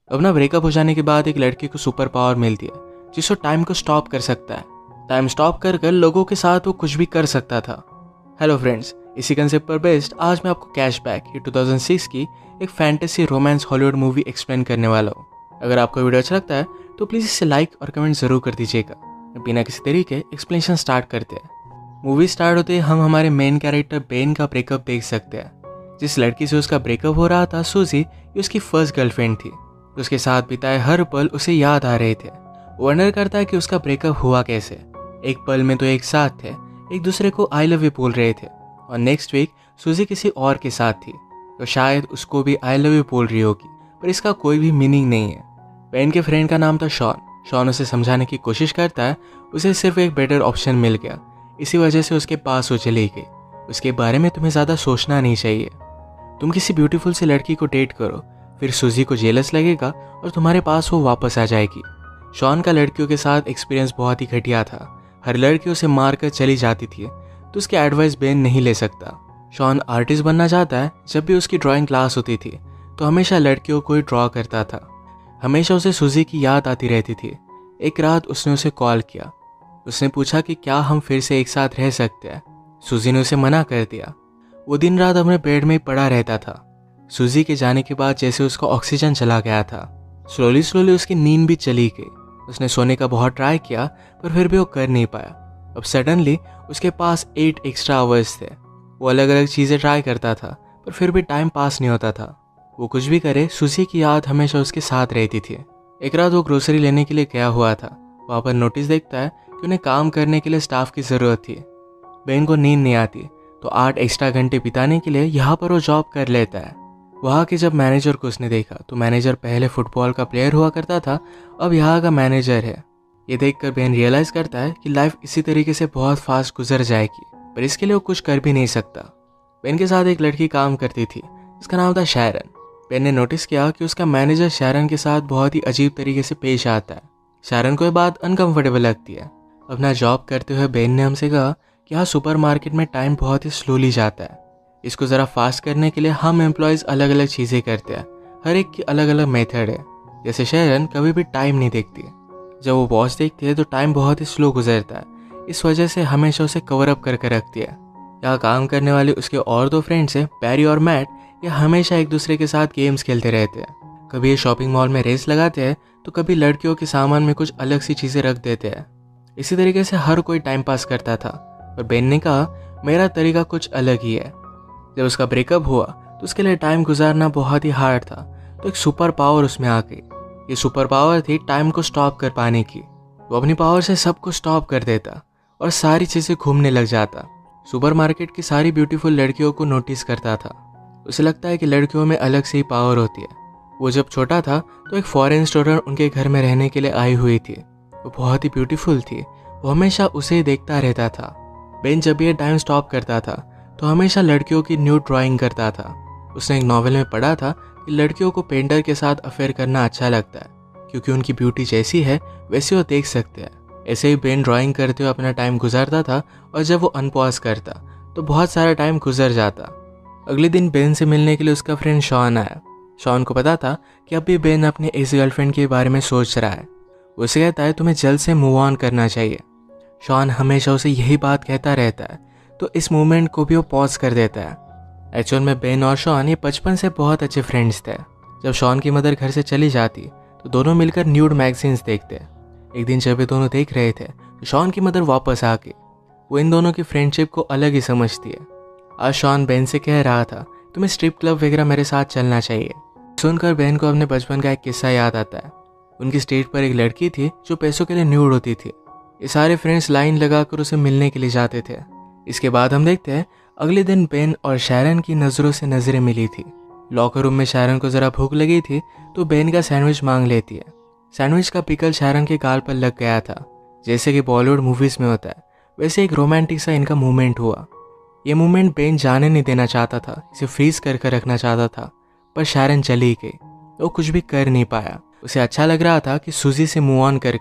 अपना ब्रेकअप हो जाने के बाद एक लड़के को सुपर पावर मिलती है जिसको टाइम को स्टॉप कर सकता है। टाइम स्टॉप कर कर लोगों के साथ वो कुछ भी कर सकता था। हेलो फ्रेंड्स, इसी कंसेप्ट पर बेस्ड आज मैं आपको कैशबैक ये 2006 की एक fantasy romance Hollywood movie explain करने वाला हूँ। अगर आपको वीडियो अच्छा लगता है तो प्लीज़ इसे लाइक और कमेंट ज़रूर कर दीजिएगा। बिना किसी तरीके एक्सप्लेनेशन स्टार्ट करते हैं। मूवी स्टार्ट होते ही हम हमारे मेन कैरेक्टर बेन का ब्रेकअप देख सकते हैं। जिस लड़की से उसका ब्रेकअप हो रहा था, सूजी, ये उसकी फर्स्ट गर्लफ्रेंड थी। उसके साथ बिताए हर पल उसे याद आ रहे थे। वो वंडर करता है कि उसका ब्रेकअप हुआ कैसे। एक पल में तो एक साथ थे, एक दूसरे को आई लव यू बोल रहे थे, और नेक्स्ट वीक सूजी किसी और के साथ थी तो शायद उसको भी आई लव यू बोल रही होगी, पर इसका कोई भी मीनिंग नहीं है। बेन के फ्रेंड का नाम था शॉन। शॉन उसे समझाने की कोशिश करता है, उसे सिर्फ एक बेटर ऑप्शन मिल गया, इसी वजह से उसके पास वो चली गई। उसके बारे में तुम्हें ज़्यादा सोचना नहीं चाहिए। तुम किसी ब्यूटीफुल सी लड़की को डेट करो, फिर सूजी को जेलस लगेगा और तुम्हारे पास वो वापस आ जाएगी। शॉन का लड़कियों के साथ एक्सपीरियंस बहुत ही घटिया था। हर लड़की उसे मार कर चली जाती थी, तो उसकी एडवाइस बेन नहीं ले सकता। शॉन आर्टिस्ट बनना चाहता है। जब भी उसकी ड्राइंग क्लास होती थी तो हमेशा लड़कियों को ही ड्रॉ करता था। हमेशा उसे सूजी की याद आती रहती थी। एक रात उसने उसे कॉल किया। उसने पूछा कि क्या हम फिर से एक साथ रह सकते हैं। सूजी ने उसे मना कर दिया। वो दिन रात अपने बेड में ही पड़ा रहता था। सूजी के जाने के बाद जैसे उसका ऑक्सीजन चला गया था, स्लोली स्लोली उसकी नींद भी चली गई। उसने सोने का बहुत ट्राई किया पर फिर भी वो कर नहीं पाया। अब सडनली उसके पास 8 एक्स्ट्रा आवर्स थे। वो अलग अलग चीज़ें ट्राई करता था पर फिर भी टाइम पास नहीं होता था। वो कुछ भी करे, सूजी की याद हमेशा उसके साथ रहती थी। एक रात वो ग्रोसरी लेने के लिए गया हुआ था। वहाँ पर नोटिस देखता है कि उन्हें काम करने के लिए स्टाफ की ज़रूरत थी। बेन को नींद नहीं आती तो 8 एक्स्ट्रा घंटे बिताने के लिए यहाँ पर वो जॉब कर लेता है। वहाँ के जब मैनेजर को उसने देखा तो मैनेजर पहले फुटबॉल का प्लेयर हुआ करता था, अब यहाँ का मैनेजर है। ये देखकर बेन रियलाइज़ करता है कि लाइफ इसी तरीके से बहुत फास्ट गुजर जाएगी, पर इसके लिए वो कुछ कर भी नहीं सकता। बेन के साथ एक लड़की काम करती थी, इसका नाम था शैरन। बेन ने नोटिस किया कि उसका मैनेजर शैरन के साथ बहुत ही अजीब तरीके से पेश आता है। शैरन को ये बात अनकंफर्टेबल लगती है। अपना जॉब करते हुए बेन ने हमसे कहा कि यहाँ सुपरमार्केट में टाइम बहुत ही स्लोली जाता है। इसको ज़रा फास्ट करने के लिए हम एम्प्लॉयज़ अलग अलग चीज़ें करते हैं। हर एक की अलग अलग मेथड है। जैसे शैरन कभी भी टाइम नहीं देखती। जब वो वॉच देखती है तो टाइम बहुत ही स्लो गुजरता है। इस वजह से हमेशा उसे कवर अप करके रखती है। यहाँ काम करने वाले उसके और 2 फ्रेंड्स हैं, पैरी और मैट। ये हमेशा एक दूसरे के साथ गेम्स खेलते रहते हैं। कभी ये शॉपिंग मॉल में रेस लगाते हैं तो कभी लड़कियों के सामान में कुछ अलग सी चीज़ें रख देते हैं। इसी तरीके से हर कोई टाइम पास करता था। पर बेन ने कहा मेरा तरीका कुछ अलग ही है। जब उसका ब्रेकअप हुआ तो उसके लिए टाइम गुजारना बहुत ही हार्ड था, तो एक सुपर पावर उसमें आ गई। ये सुपर पावर थी टाइम को स्टॉप कर पाने की। वो अपनी पावर से सब कुछ स्टॉप कर देता और सारी चीज़ें घूमने लग जाता। सुपरमार्केट की सारी ब्यूटीफुल लड़कियों को नोटिस करता था। उसे लगता है कि लड़कियों में अलग से ही पावर होती है। वो जब छोटा था तो एक फॉरेन स्टूडेंट उनके घर में रहने के लिए आई हुई थी। वो बहुत ही ब्यूटीफुल थी। वो हमेशा उसे ही देखता रहता था। बेन जब ये टाइम स्टॉप करता था तो हमेशा लड़कियों की न्यू ड्राइंग करता था। उसने एक नॉवेल में पढ़ा था कि लड़कियों को पेंटर के साथ अफेयर करना अच्छा लगता है, क्योंकि उनकी ब्यूटी जैसी है वैसे वो देख सकते हैं। ऐसे ही बेन ड्राइंग करते हुए अपना टाइम गुजारता था, और जब वो अनपॉज करता तो बहुत सारा टाइम गुजर जाता। अगले दिन बेन से मिलने के लिए उसका फ्रेंड शॉन आया। शॉन को पता था कि अब भी बेन अपने एक्स गर्लफ्रेंड के बारे में सोच रहा है। उसे कहता है तुम्हें जल्द से मूव ऑन करना चाहिए। शॉन हमेशा उसे यही बात कहता रहता है, तो इस मूवमेंट को भी वो पॉज कर देता है। एक्चुअल में बेन और शॉन ये बचपन से बहुत अच्छे फ्रेंड्स थे। जब शॉन की मदर घर से चली जाती तो दोनों मिलकर न्यूड मैगजीन्स देखते। एक दिन जब ये दोनों देख रहे थे तो शॉन की मदर वापस आ गई। वो इन दोनों की फ्रेंडशिप को अलग ही समझती है। आज शॉन बेन से कह रहा था तुम्हें स्ट्रिप क्लब वगैरह मेरे साथ चलना चाहिए। सुनकर बेन को अपने बचपन का एक किस्सा याद आता है। उनकी स्टेज पर एक लड़की थी जो पैसों के लिए न्यूड होती थी। ये सारे फ्रेंड्स लाइन लगाकर उसे मिलने के लिए जाते थे। इसके बाद हम देखते हैं अगले दिन बेन और शैरन की नज़रों से नज़रें मिली थी। लॉकर रूम में शैरन को ज़रा भूख लगी थी तो बेन का सैंडविच मांग लेती है। सैंडविच का पिकल शैरन के गाल पर लग गया था। जैसे कि बॉलीवुड मूवीज़ में होता है वैसे एक रोमांटिक सा इनका मूवमेंट हुआ। ये मूवमेंट बेन जाने नहीं देना चाहता था, इसे फ्रीज कर रखना चाहता था, पर शैरन चली गई। वो कुछ भी कर नहीं पाया। उसे अच्छा लग रहा था कि सूजी से मूव ऑन कर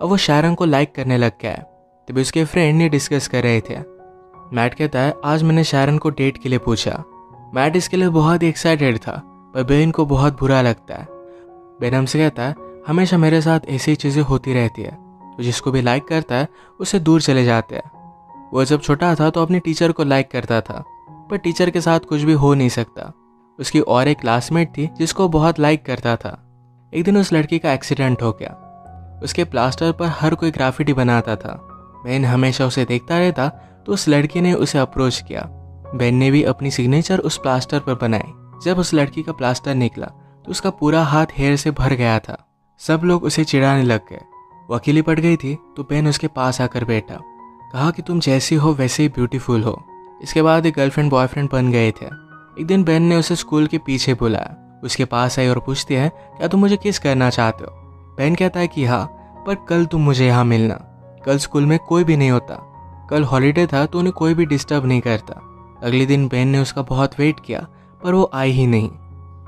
अब वो शैरन को लाइक करने लग गया है। तभी उसके फ्रेंड ने डिस्कस कर रहे थे। मैट कहता है आज मैंने शैरन को डेट के लिए पूछा। मैट इसके लिए बहुत ही एक्साइटेड था, पर बेन को बहुत बुरा लगता है। बेन हमसे कहता है हमेशा मेरे साथ ऐसी चीज़ें होती रहती है, तो जिसको भी लाइक करता है उससे दूर चले जाते हैं। वो जब छोटा था तो अपनी टीचर को लाइक करता था, पर टीचर के साथ कुछ भी हो नहीं सकता। उसकी और एक क्लासमेट थी जिसको बहुत लाइक करता था। एक दिन उस लड़की का एक्सीडेंट हो गया। उसके प्लास्टर पर हर कोई ग्राफिटी बनाता था। बेन हमेशा उसे देखता रहता, तो उस लड़की ने उसे अप्रोच किया। बेन ने भी अपनी सिग्नेचर उस प्लास्टर पर बनाई। जब उस लड़की का प्लास्टर निकला तो उसका पूरा हाथ हेयर से भर गया था। सब लोग उसे चिढ़ाने लग गए। वो अकेली पड़ गई थी, तो बेन उसके पास आकर बैठा। कहा कि तुम जैसी हो वैसे ही ब्यूटीफुल हो। इसके बाद एक गर्लफ्रेंड बॉयफ्रेंड बन गए थे। एक दिन बेन ने उसे स्कूल के पीछे बुलाया। उसके पास आई और पूछती है क्या तुम मुझे किस करना चाहते हो। बेन कहता है कि हाँ, पर कल तुम मुझे यहाँ मिलना। कल स्कूल में कोई भी नहीं होता। कल हॉलीडे था तो उन्हें कोई भी डिस्टर्ब नहीं करता। अगले दिन बेन ने उसका बहुत वेट किया, पर वो आई ही नहीं।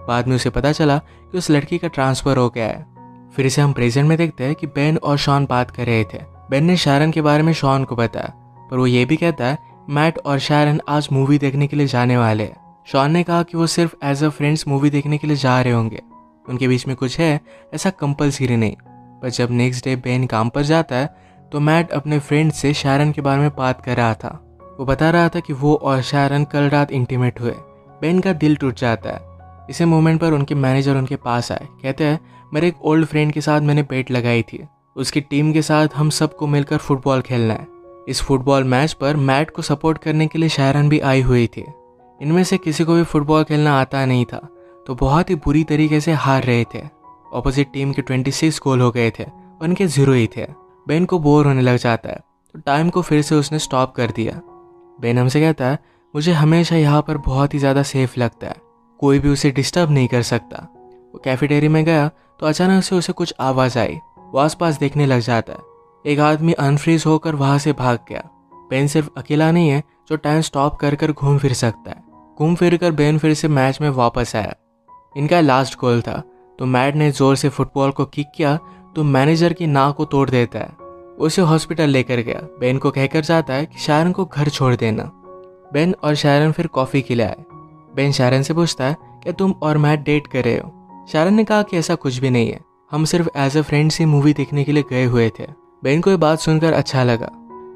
बाद में उसे पता चला कि उस लड़की का ट्रांसफ़र हो गया है। फिर से हम प्रेजेंट में देखते हैं कि बेन और शॉन बात कर रहे थे। बेन ने शारन के बारे में शॉन को बताया, पर वो ये भी कहता है मैट और शारन आज मूवी देखने के लिए जाने वाले हैं। शॉन ने कहा कि वो सिर्फ एज अ फ्रेंड्स मूवी देखने के लिए जा रहे होंगे, उनके बीच में कुछ है ऐसा कंपलसरी नहीं। पर जब नेक्स्ट डे बेन काम पर जाता है तो मैट अपने फ्रेंड से शारन के बारे में बात कर रहा था। वो बता रहा था कि वो और शारन कल रात इंटीमेट हुए। बेन का दिल टूट जाता है। इसी मोमेंट पर उनके मैनेजर उनके पास आए। कहते हैं मेरे एक ओल्ड फ्रेंड के साथ मैंने बेट लगाई थी, उसकी टीम के साथ हम सबको मिलकर फुटबॉल खेलना है। इस फुटबॉल मैच पर मैट को सपोर्ट करने के लिए शारन भी आई हुई थी। इनमें से किसी को भी फुटबॉल खेलना आता नहीं था, तो बहुत ही बुरी तरीके से हार रहे थे। ऑपोजिट टीम के 26 गोल हो गए थे, उनके 0 ही थे। बेन को बोर होने लग जाता है, तो टाइम को फिर से उसने स्टॉप कर दिया। बेन हमसे कहता है मुझे हमेशा यहाँ पर बहुत ही ज़्यादा सेफ लगता है, कोई भी उसे डिस्टर्ब नहीं कर सकता। वो कैफेटेरिया में गया तो अचानक से उसे कुछ आवाज़ आई। वो आसपास देखने लग जाता है। एक आदमी अनफ्रीज होकर वहाँ से भाग गया। बेन सिर्फ अकेला नहीं है जो टाइम स्टॉप कर कर घूम फिर सकता है। घूम फिर कर बेन फिर से मैच में वापस आया। इनका लास्ट गोल था, तो मैट ने जोर से फुटबॉल को किक किया तो मैनेजर की नाक को तोड़ देता है। उसे हॉस्पिटल लेकर गया। बेन को कहकर जाता है कि शारन को घर छोड़ देना। बेन और शारन फिर कॉफ़ी के लिए आए। बेन शारन से पूछता है क्या तुम और मैट डेट कर रहे हो। शारन ने कहा कि ऐसा कुछ भी नहीं है, हम सिर्फ एज अ फ्रेंड्स ही मूवी देखने के लिए गए हुए थे। बेन को ये बात सुनकर अच्छा लगा।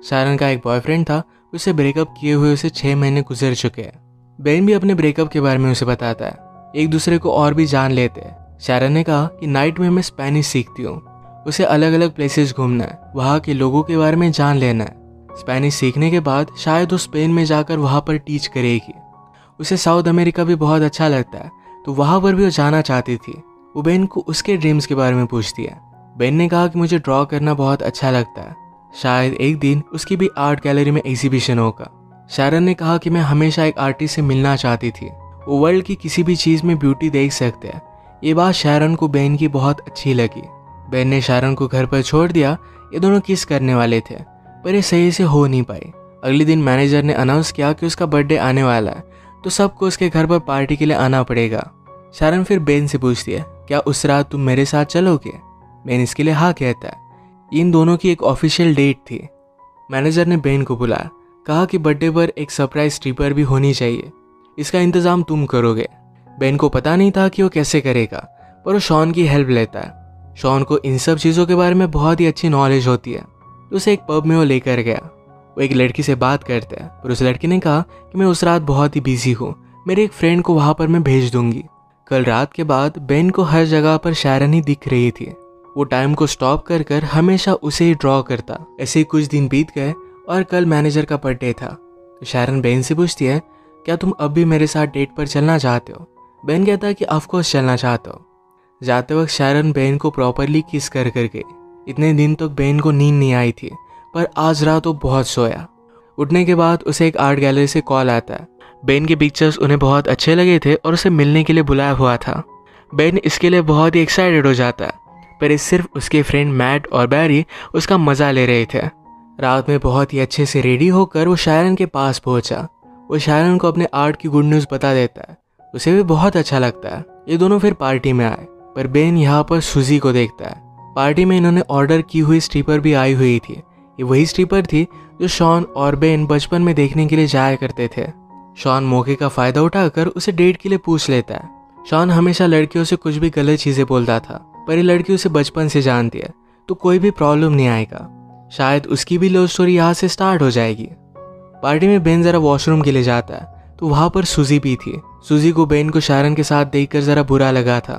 शारन का एक बॉयफ्रेंड था, उसे ब्रेकअप किए हुए उसे 6 महीने गुजर चुके हैं। बेन भी अपने ब्रेकअप के बारे में उसे बताता है। एक दूसरे को और भी जान लेते हैं। शारन ने कहा कि नाइट में मैं स्पेनिश सीखती हूँ, उसे अलग अलग प्लेसेस घूमना है, वहाँ के लोगों के बारे में जान लेना है। स्पेनिश सीखने के बाद शायद वो स्पेन में जाकर वहाँ पर टीच करेगी। उसे साउथ अमेरिका भी बहुत अच्छा लगता है, तो वहाँ पर भी वो जाना चाहती थी। वो बेन को उसके ड्रीम्स के बारे में पूछती है। बेन ने कहा कि मुझे ड्रॉ करना बहुत अच्छा लगता है, शायद एक दिन उसकी भी आर्ट गैलरी में एग्जीबिशन होगा। शारन ने कहा कि मैं हमेशा एक आर्टिस्ट से मिलना चाहती थी, वो वर्ल्ड की किसी भी चीज़ में ब्यूटी देख सकते हैं। ये बात शारन को बेन की बहुत अच्छी लगी। बेन ने शारन को घर पर छोड़ दिया। ये दोनों किस करने वाले थे, पर ये सही से हो नहीं पाई। अगले दिन मैनेजर ने अनाउंस किया कि उसका बर्थडे आने वाला है, तो सबको उसके घर पर पार्टी के लिए आना पड़ेगा। शारन फिर बेन से पूछती है क्या उस रात तुम मेरे साथ चलोगे। बेन इसके लिए हाँ कहता है। इन दोनों की एक ऑफिशियल डेट थी। मैनेजर ने बेन को बुलाया, कहा कि बर्थडे पर एक सरप्राइज स्ट्रिपर भी होनी चाहिए, इसका इंतजाम तुम करोगे। बेन को पता नहीं था कि वो कैसे करेगा, पर वो शॉन की हेल्प लेता है। शॉन को इन सब चीज़ों के बारे में बहुत ही अच्छी नॉलेज होती है, तो उसे एक पब में वो लेकर गया। वो एक लड़की से बात करता है, पर उस लड़की ने कहा कि मैं उस रात बहुत ही बिजी हूँ, मेरे एक फ्रेंड को वहाँ पर मैं भेज दूंगी। कल रात के बाद बेन को हर जगह पर शारन ही दिख रही थी। वो टाइम को स्टॉप कर कर हमेशा उसे ही ड्रॉ करता। ऐसे ही कुछ दिन बीत गए और कल मैनेजर का बर्थडे था। तो शारन बेन से पूछती है क्या तुम अब भी मेरे साथ डेट पर चलना चाहते हो। बेन कहता है कि ऑफकोर्स चलना चाहता हो। जाते वक्त शारन बेन को प्रॉपरली किस कर कर गई। इतने दिन तक बेन को नींद नहीं आई थी, पर आज रात वो बहुत सोया। उठने के बाद उसे एक आर्ट गैलरी से कॉल आता है। बेन के पिक्चर्स उन्हें बहुत अच्छे लगे थे और उसे मिलने के लिए बुलाया हुआ था। बेन इसके लिए बहुत ही एक्साइटेड हो जाता है, पर इस सिर्फ उसके फ्रेंड मैट और बैरी उसका मज़ा ले रहे थे। रात में बहुत ही अच्छे से रेडी होकर वो शारन के पास पहुंचा। वो शारन को अपने आर्ट की गुड न्यूज़ बता देता है, उसे भी बहुत अच्छा लगता है। ये दोनों फिर पार्टी में आए, पर बेन यहाँ पर सुजी को देखता है। पार्टी में इन्होंने ऑर्डर की हुई स्ट्रिपर भी आई हुई थी। ये वही स्ट्रिपर थी जो शॉन और बेन बचपन में देखने के लिए जाया करते थे। शॉन मौके का फ़ायदा उठाकर उसे डेट के लिए पूछ लेता है। शॉन हमेशा लड़कियों से कुछ भी गलत चीजें बोलता था, पर ये लड़की उसे बचपन से जानती है तो कोई भी प्रॉब्लम नहीं आएगा। शायद उसकी भी लव स्टोरी यहाँ से स्टार्ट हो जाएगी। पार्टी में बेन जरा वॉशरूम के लिए जाता है तो वहां पर सूजी भी थी। सूजी को बेन को शारन के साथ देखकर जरा बुरा लगा था।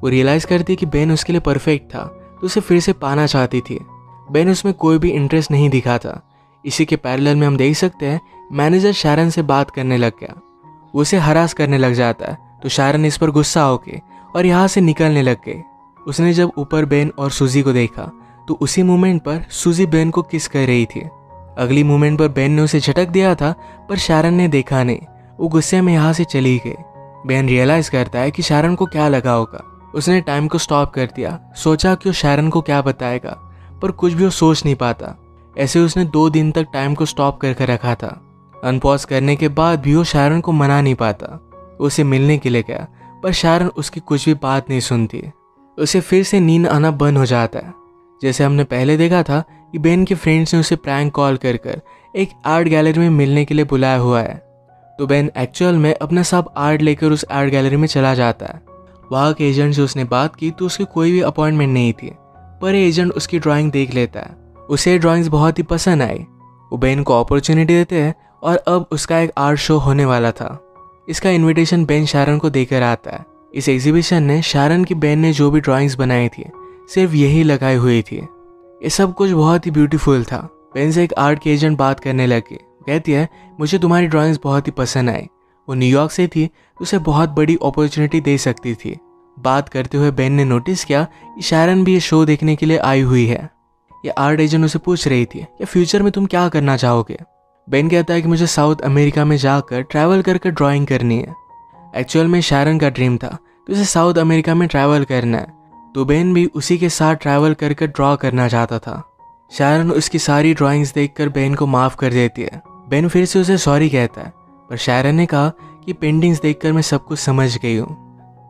वो रियलाइज करती कि बेन उसके लिए परफेक्ट था तो उसे फिर से पाना चाहती थी। बेन उसमें कोई भी इंटरेस्ट नहीं दिखा था। इसी के पैरेलल में हम देख सकते हैं मैनेजर शारन से बात करने लग गया। वो उसे हरास करने लग जाता है तो शारन इस पर गुस्सा होके और यहाँ से निकलने लग गई। उसने जब ऊपर बेन और सूजी को देखा तो उसी मोमेंट पर सूजी बेन को किस कर रही थी। अगली मोमेंट पर बेन ने उसे झटक दिया था पर शारन ने देखा नहीं। वो गुस्से में यहाँ से चली गई। बेन रियलाइज करता है कि शारन को क्या लगा होगा। उसने टाइम को स्टॉप कर दिया, सोचा कि वो शारन को क्या बताएगा, पर कुछ भी वो सोच नहीं पाता। ऐसे उसने 2 दिन तक टाइम को स्टॉप करके रखा था। अनपॉज करने के बाद भी वो शारन को मना नहीं पाता। उसे मिलने के लिए गया पर शारन उसकी कुछ भी बात नहीं सुनती। उसे फिर से नींद आना बंद हो जाता है। जैसे हमने पहले देखा था कि बेन के फ्रेंड्स ने उसे प्रैंक कॉल कर एक आर्ट गैलरी में मिलने के लिए बुलाया हुआ है। तो बेन एक्चुअल में अपना सब आर्ट लेकर उस आर्ट गैलरी में चला जाता है। वहाँ के एजेंट से उसने बात की तो उसकी कोई भी अपॉइंटमेंट नहीं थी, पर एजेंट उसकी ड्राइंग देख लेता है। उसे ड्राइंग्स बहुत ही पसंद आई। वो बेन को अपॉर्चुनिटी देते हैं और अब उसका एक आर्ट शो होने वाला था। इसका इनविटेशन बेन शारन को देकर आता है। इस एग्जीबिशन ने शारन की बेन ने जो भी ड्राइंग्स बनाई थी सिर्फ यही लगाई हुई थी। ये सब कुछ बहुत ही ब्यूटीफुल था। बेन से एक आर्ट के एजेंट बात करने लगे। कहती है मुझे तुम्हारी ड्राइंग्स बहुत ही पसंद आई। वो न्यूयॉर्क से थी तो उसे बहुत बड़ी अपॉर्चुनिटी दे सकती थी। बात करते हुए बेन ने नोटिस किया कि शारन भी ये शो देखने के लिए आई हुई है। ये आर्ट एजेंट उसे पूछ रही थी कि फ्यूचर में तुम क्या करना चाहोगे। बेन कहता है कि मुझे साउथ अमेरिका में जाकर ट्रैवल करके ड्राइंग करनी है। एक्चुअल में शारन का ड्रीम था तो उसे साउथ अमेरिका में ट्रैवल करना है, तो बेन भी उसी के साथ ट्रैवल करके ड्रॉ करना चाहता था। शारन उसकी सारी ड्राइंग्स देखकर बेन को माफ़ कर देती है। बेन फिर से उसे सॉरी कहता है, पर शारन ने कहा कि पेंटिंग्स देखकर मैं सब कुछ समझ गई हूँ।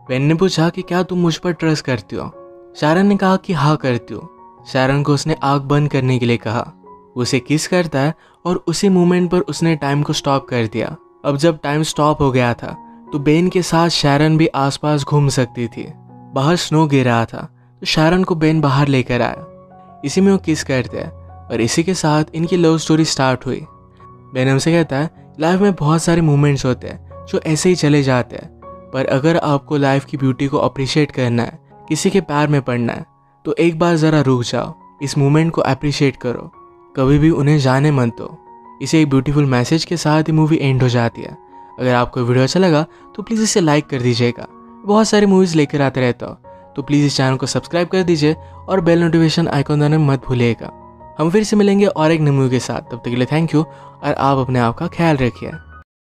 बेन ने पूछा कि क्या तुम मुझ पर ट्रस्ट करती हो। शारन ने कहा कि हाँ करती हूँ। शारन को उसने आँख बंद करने के लिए कहा। उसे किस करता है और उसी मोमेंट पर उसने टाइम को स्टॉप कर दिया। अब जब टाइम स्टॉप हो गया था तो बेन के साथ शारन भी आसपास घूम सकती थी। बाहर स्नो गिर रहा था तो शारन को बेन बाहर लेकर आया। इसी में वो किस करते हैं और इसी के साथ इनकी लव स्टोरी स्टार्ट हुई। बेन हमसे कहता है लाइफ में बहुत सारे मोमेंट्स होते हैं जो ऐसे ही चले जाते हैं, पर अगर आपको लाइफ की ब्यूटी को अप्रिशिएट करना है, किसी के प्यार में पड़ना है, तो एक बार ज़रा रुक जाओ, इस मोमेंट को अप्रिशिएट करो, कभी भी उन्हें जाने मत दो। इसे एक ब्यूटीफुल मैसेज के साथ ही मूवी एंड हो जाती है। अगर आपको वीडियो अच्छा लगा तो प्लीज़ इसे लाइक कर दीजिएगा। बहुत सारी मूवीज़ लेकर आते रहता हो तो प्लीज़ इस चैनल को सब्सक्राइब कर दीजिए और बेल नोटिफिकेशन आइकॉन दबाना मत भूलिएगा। हम फिर से मिलेंगे और एक नई मूवी के साथ। तब तक के लिए थैंक यू और आप अपने आप का ख्याल रखिए।